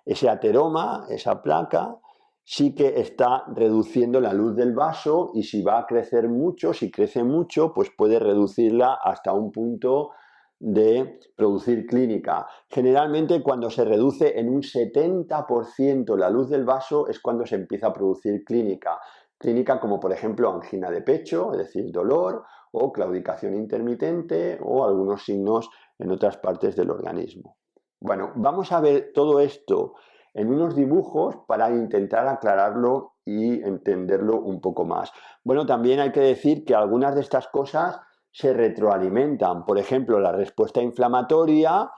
ese ateroma, esa placa, sí que está reduciendo la luz del vaso y si va a crecer mucho, si crece mucho, pues puede reducirla hasta un punto de producir clínica. Generalmente cuando se reduce en un 70% la luz del vaso es cuando se empieza a producir clínica. Clínica como por ejemplo angina de pecho, es decir, dolor, o claudicación intermitente o algunos signos en otras partes del organismo. Bueno, vamos a ver todo esto en unos dibujos para intentar aclararlo y entenderlo un poco más. Bueno, también hay que decir que algunas de estas cosas se retroalimentan. Por ejemplo, la respuesta inflamatoria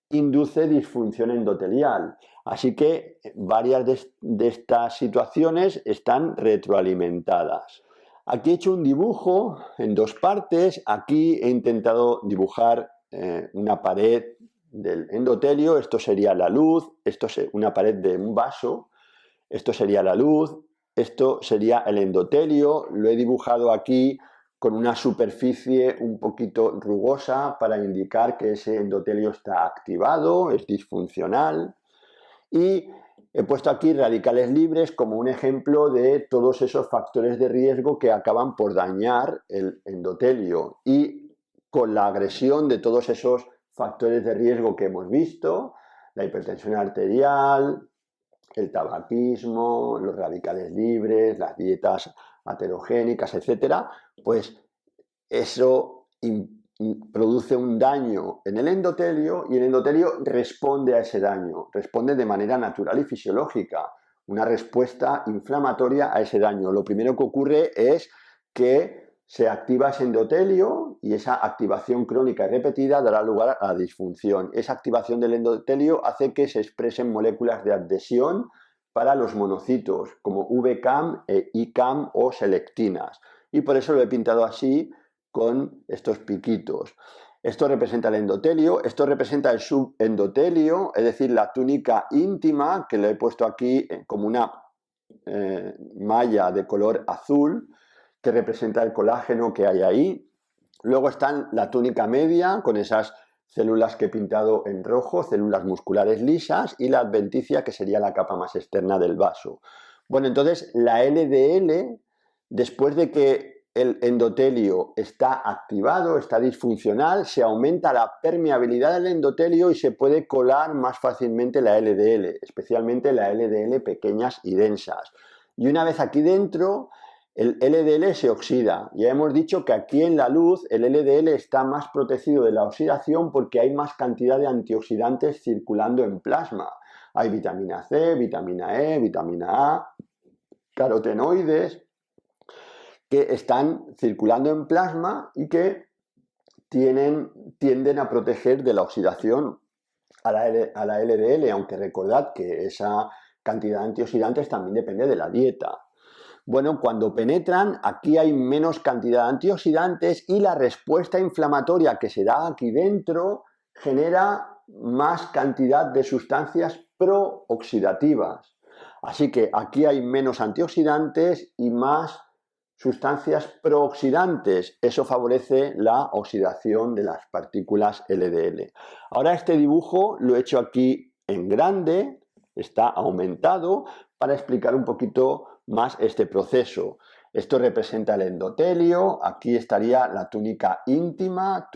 induce disfunción endotelial. Así que varias de estas situaciones están retroalimentadas. Aquí he hecho un dibujo en dos partes. Aquí he intentado dibujar una pared del endotelio. Esto sería la luz. Esto es una pared de un vaso. Esto sería la luz. Esto sería el endotelio. Lo he dibujado aquí con una superficie un poquito rugosa para indicar que ese endotelio está activado, es disfuncional. Y he puesto aquí radicales libres como un ejemplo de todos esos factores de riesgo que acaban por dañar el endotelio. Y con la agresión de todos esos factores de riesgo que hemos visto, la hipertensión arterial, el tabaquismo, los radicales libres, las dietas aterogénicas, etcétera, pues eso produce un daño en el endotelio y el endotelio responde a ese daño, responde de manera natural y fisiológica, una respuesta inflamatoria a ese daño. Lo primero que ocurre es que se activa ese endotelio y esa activación crónica y repetida dará lugar a la disfunción. Esa activación del endotelio hace que se expresen moléculas de adhesión para los monocitos, como VCAM e ICAM o selectinas. Y por eso lo he pintado así, con estos piquitos. Esto representa el endotelio, esto representa el subendotelio, es decir, la túnica íntima, que le he puesto aquí como una malla de color azul, que representa el colágeno que hay ahí. Luego está la túnica media, con esas células que he pintado en rojo, células musculares lisas, y la adventicia, que sería la capa más externa del vaso. Bueno, entonces la LDL, después de que el endotelio está activado, está disfuncional, se aumenta la permeabilidad del endotelio y se puede colar más fácilmente la LDL, especialmente la LDL pequeñas y densas. Y una vez aquí dentro, el LDL se oxida. Ya hemos dicho que aquí en la luz el LDL está más protegido de la oxidación porque hay más cantidad de antioxidantes circulando en plasma. Hay vitamina C, vitamina E, vitamina A, carotenoides, que están circulando en plasma y que tienden a proteger de la oxidación a la LDL, aunque recordad que esa cantidad de antioxidantes también depende de la dieta. Bueno, cuando penetran, aquí hay menos cantidad de antioxidantes y la respuesta inflamatoria que se da aquí dentro genera más cantidad de sustancias prooxidativas. Así que aquí hay menos antioxidantes y más sustancias prooxidantes. Eso favorece la oxidación de las partículas LDL. Ahora este dibujo lo he hecho aquí en grande, está aumentado, para explicar un poquito más este proceso. Esto representa el endotelio, aquí estaría la túnica íntima,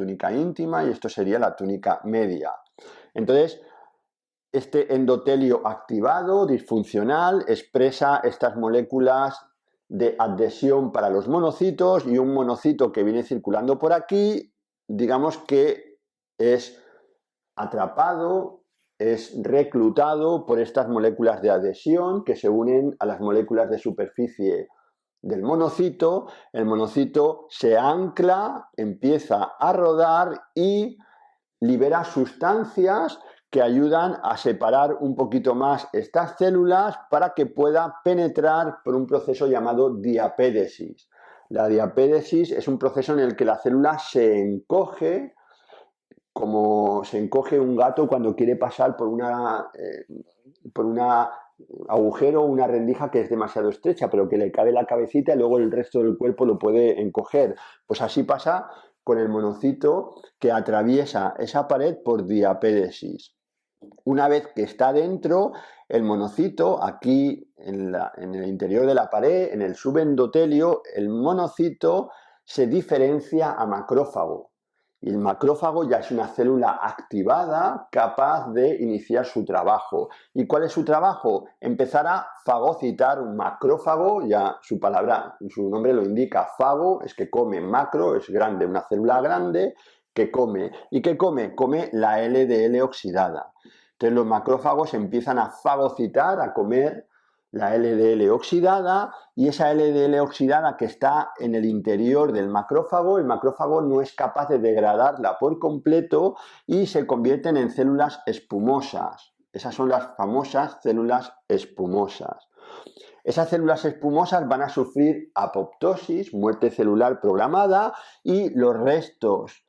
y esto sería la túnica media. Entonces, este endotelio activado, disfuncional, expresa estas moléculas de adhesión para los monocitos y un monocito que viene circulando por aquí, digamos que es atrapado, es reclutado por estas moléculas de adhesión que se unen a las moléculas de superficie del monocito. El monocito se ancla, empieza a rodar y libera sustancias que ayudan a separar un poquito más estas células para que pueda penetrar por un proceso llamado diapédesis. La diapédesis es un proceso en el que la célula se encoge, como se encoge un gato cuando quiere pasar por un agujero o una rendija que es demasiado estrecha, pero que le cabe la cabecita y luego el resto del cuerpo lo puede encoger. Pues así pasa con el monocito que atraviesa esa pared por diapédesis. Una vez que está dentro, el monocito, aquí en el interior de la pared, en el subendotelio, el monocito se diferencia a macrófago. Y el macrófago ya es una célula activada capaz de iniciar su trabajo. ¿Y cuál es su trabajo? Empezar a fagocitar. Un macrófago, ya su palabra, su nombre lo indica, fago es que come, macro es grande, una célula grande que come. ¿Y qué come? Come la LDL oxidada. Entonces los macrófagos empiezan a fagocitar, a comer la LDL oxidada, y esa LDL oxidada que está en el interior del macrófago, el macrófago no es capaz de degradarla por completo y se convierten en células espumosas. Esas son las famosas células espumosas. Esas células espumosas van a sufrir apoptosis, muerte celular programada, y los restos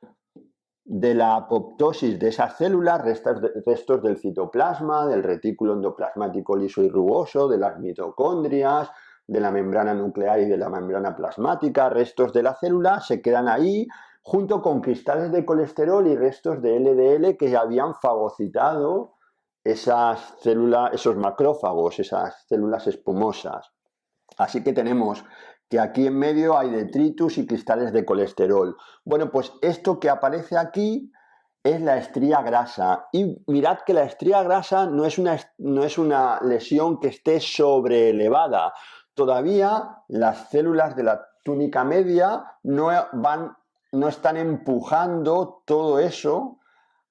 de la apoptosis de esas células, restos del citoplasma, del retículo endoplasmático liso y rugoso, de las mitocondrias, de la membrana nuclear y de la membrana plasmática, restos de la célula se quedan ahí junto con cristales de colesterol y restos de LDL que habían fagocitado esas células, esos macrófagos, esas células espumosas. Así que tenemos que aquí en medio hay detritus y cristales de colesterol. Bueno, pues esto que aparece aquí es la estría grasa. Y mirad que la estría grasa no es una lesión que esté sobreelevada. Todavía las células de la túnica media no están empujando todo eso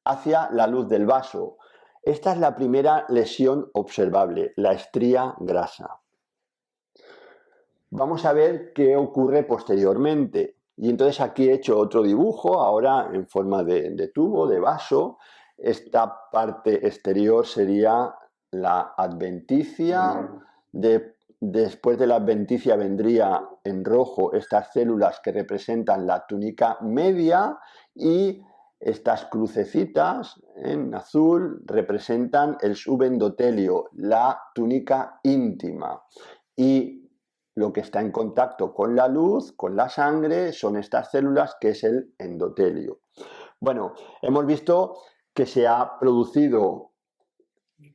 hacia la luz del vaso. Esta es la primera lesión observable, la estría grasa. Vamos a ver qué ocurre posteriormente. Y entonces aquí he hecho otro dibujo, ahora en forma de tubo, de vaso. Esta parte exterior sería la adventicia. Después de la adventicia vendría en rojo estas células que representan la túnica media, y estas crucecitas en azul representan el subendotelio, la túnica íntima. Y lo que está en contacto con la luz, con la sangre, son estas células que es el endotelio. Bueno, hemos visto que se ha producido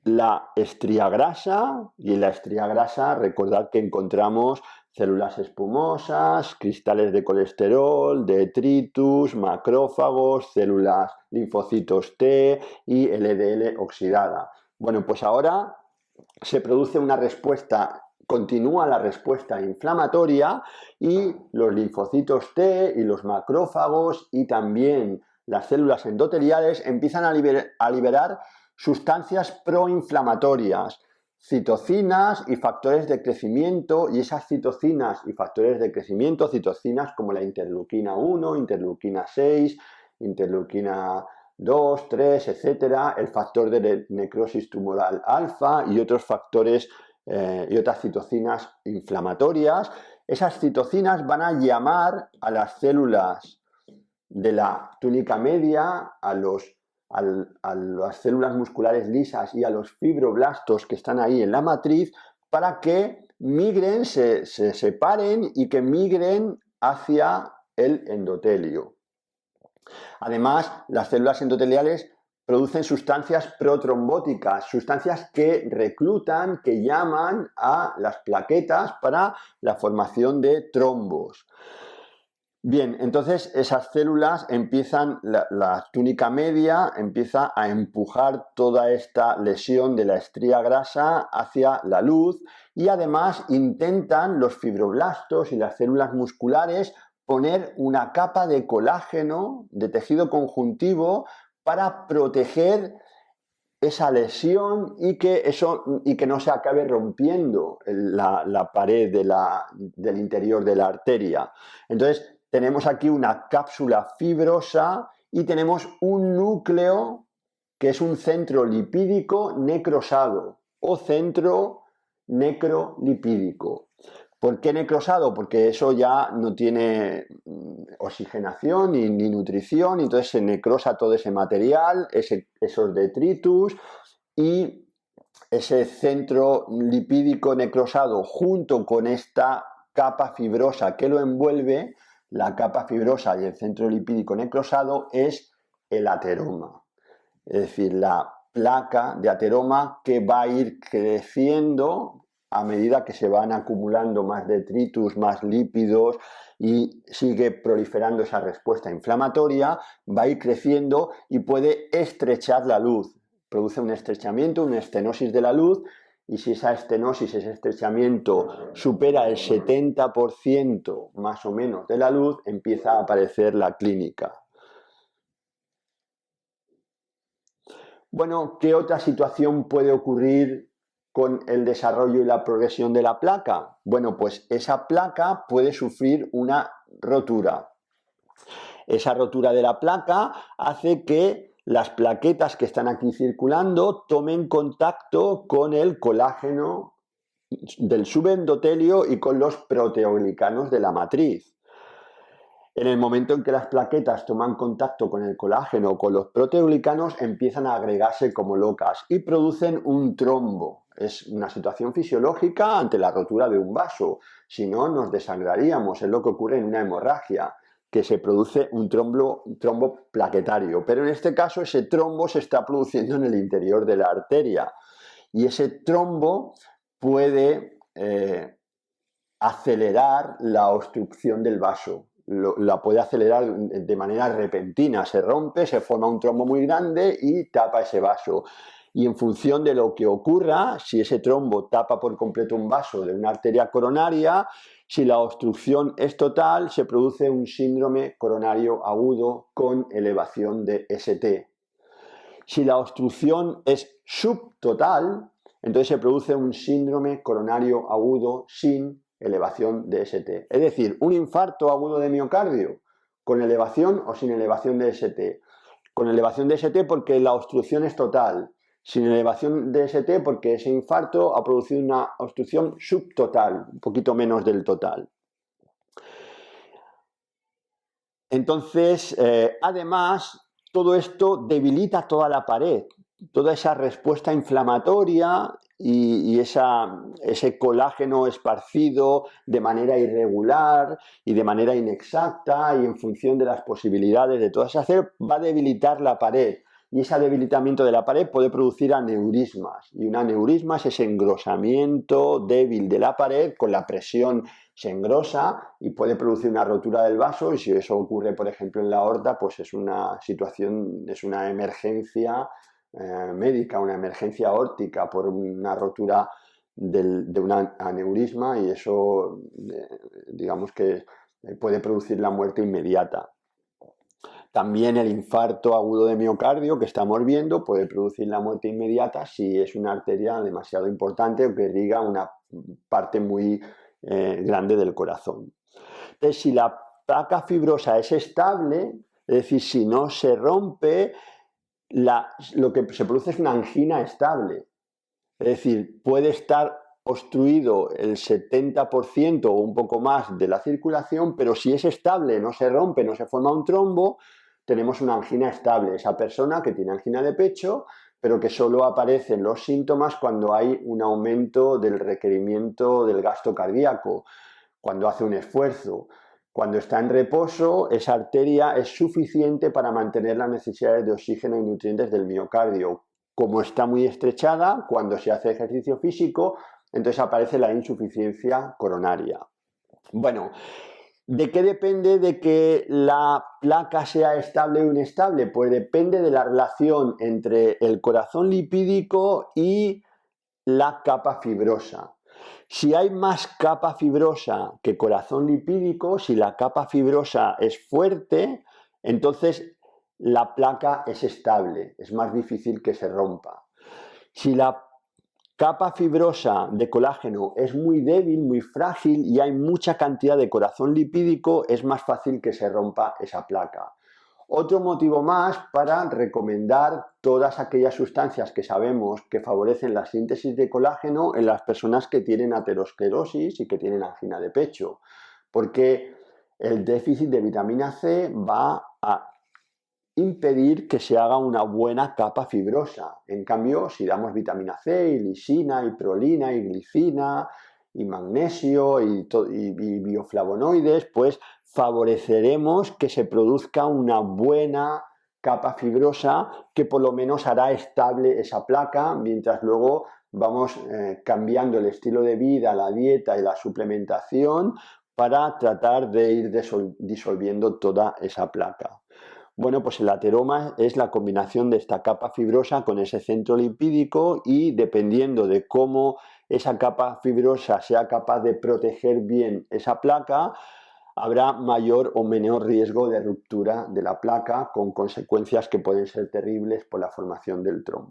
la estría grasa, y en la estría grasa recordad que encontramos células espumosas, cristales de colesterol, detritus, macrófagos, células linfocitos T y LDL oxidada. Bueno, pues ahora se produce una respuesta, continúa la respuesta inflamatoria, y los linfocitos T y los macrófagos y también las células endoteliales empiezan a liberar sustancias proinflamatorias, citocinas y factores de crecimiento, y esas citocinas y factores de crecimiento, citocinas como la interleuquina 1, interleuquina 6, interleuquina 2, 3, etcétera, el factor de necrosis tumoral alfa y otros factores y otras citocinas inflamatorias. Esas citocinas van a llamar a las células de la túnica media, a las células musculares lisas y a los fibroblastos que están ahí en la matriz, para que migren, se separen y que migren hacia el endotelio. Además, las células endoteliales producen sustancias protrombóticas, sustancias que reclutan, que llaman a las plaquetas para la formación de trombos. Bien, entonces esas células empiezan, la túnica media empieza a empujar toda esta lesión de la estría grasa hacia la luz, y además intentan los fibroblastos y las células musculares poner una capa de colágeno, de tejido conjuntivo, para proteger esa lesión y que no se acabe rompiendo la pared del interior de la arteria. Entonces tenemos aquí una cápsula fibrosa y tenemos un núcleo que es un centro lipídico necrosado o centro necrolipídico. ¿Por qué necrosado? Porque eso ya no tiene oxigenación ni nutrición, y entonces se necrosa todo ese material, esos detritus, y ese centro lipídico necrosado junto con esta capa fibrosa que lo envuelve, la capa fibrosa y el centro lipídico necrosado, es el ateroma. Es decir, la placa de ateroma que va a ir creciendo a medida que se van acumulando más detritus, más lípidos y sigue proliferando esa respuesta inflamatoria, va a ir creciendo y puede estrechar la luz. Produce un estrechamiento, una estenosis de la luz, y si esa estenosis, ese estrechamiento supera el 70% más o menos de la luz, empieza a aparecer la clínica. Bueno, ¿qué otra situación puede ocurrir con el desarrollo y la progresión de la placa? Bueno, pues esa placa puede sufrir una rotura. Esa rotura de la placa hace que las plaquetas que están aquí circulando tomen contacto con el colágeno del subendotelio y con los proteoglicanos de la matriz. En el momento en que las plaquetas toman contacto con el colágeno o con los proteoglicanos, empiezan a agregarse como locas y producen un trombo. Es una situación fisiológica ante la rotura de un vaso. Si no, nos desangraríamos. Es lo que ocurre en una hemorragia, que se produce un trombo plaquetario. Pero en este caso, ese trombo se está produciendo en el interior de la arteria. Y ese trombo puede acelerar la obstrucción del vaso. La puede acelerar de manera repentina, se rompe, se forma un trombo muy grande y tapa ese vaso. Y en función de lo que ocurra, si ese trombo tapa por completo un vaso de una arteria coronaria, si la obstrucción es total, se produce un síndrome coronario agudo con elevación de ST. Si la obstrucción es subtotal, entonces se produce un síndrome coronario agudo sin elevación de ST. Es decir, un infarto agudo de miocardio, con elevación o sin elevación de ST. Con elevación de ST porque la obstrucción es total. Sin elevación de ST porque ese infarto ha producido una obstrucción subtotal, un poquito menos del total. Entonces, además, todo esto debilita toda la pared, toda esa respuesta inflamatoria y ese colágeno esparcido de manera irregular y de manera inexacta y en función de las posibilidades de todas esas, va a debilitar la pared. Y ese debilitamiento de la pared puede producir aneurismas. Y un aneurisma es ese engrosamiento débil de la pared, con la presión se engrosa y puede producir una rotura del vaso. Y si eso ocurre, por ejemplo, en la aorta, pues es una situación, es una emergencia médica, una emergencia aórtica por una rotura de un aneurisma, y eso, digamos que puede producir la muerte inmediata. También el infarto agudo de miocardio que estamos viendo puede producir la muerte inmediata si es una arteria demasiado importante o que irriga una parte muy grande del corazón. Entonces, si la placa fibrosa es estable, es decir, si no se rompe, lo que se produce es una angina estable. Es decir, puede estar obstruido el 70% o un poco más de la circulación, pero si es estable, no se rompe, no se forma un trombo, tenemos una angina estable. Esa persona que tiene angina de pecho, pero que solo aparecen los síntomas cuando hay un aumento del requerimiento del gasto cardíaco, cuando hace un esfuerzo. Cuando está en reposo, esa arteria es suficiente para mantener las necesidades de oxígeno y nutrientes del miocardio. Como está muy estrechada, cuando se hace ejercicio físico, entonces aparece la insuficiencia coronaria. Bueno, ¿de qué depende de que la placa sea estable o inestable? Pues depende de la relación entre el corazón lipídico y la capa fibrosa. Si hay más capa fibrosa que corazón lipídico, si la capa fibrosa es fuerte, entonces la placa es estable, es más difícil que se rompa. Si la capa fibrosa de colágeno es muy débil, muy frágil y hay mucha cantidad de corazón lipídico, es más fácil que se rompa esa placa. Otro motivo más para recomendar todas aquellas sustancias que sabemos que favorecen la síntesis de colágeno en las personas que tienen aterosclerosis y que tienen angina de pecho, porque el déficit de vitamina C va a impedir que se haga una buena capa fibrosa. En cambio, si damos vitamina C y lisina y prolina y glicina y magnesio y bioflavonoides, pues favoreceremos que se produzca una buena capa fibrosa que por lo menos hará estable esa placa, mientras luego vamos cambiando el estilo de vida, la dieta y la suplementación para tratar de ir disolviendo toda esa placa. Bueno, pues el ateroma es la combinación de esta capa fibrosa con ese centro lipídico y dependiendo de cómo esa capa fibrosa sea capaz de proteger bien esa placa, habrá mayor o menor riesgo de ruptura de la placa con consecuencias que pueden ser terribles por la formación del trombo.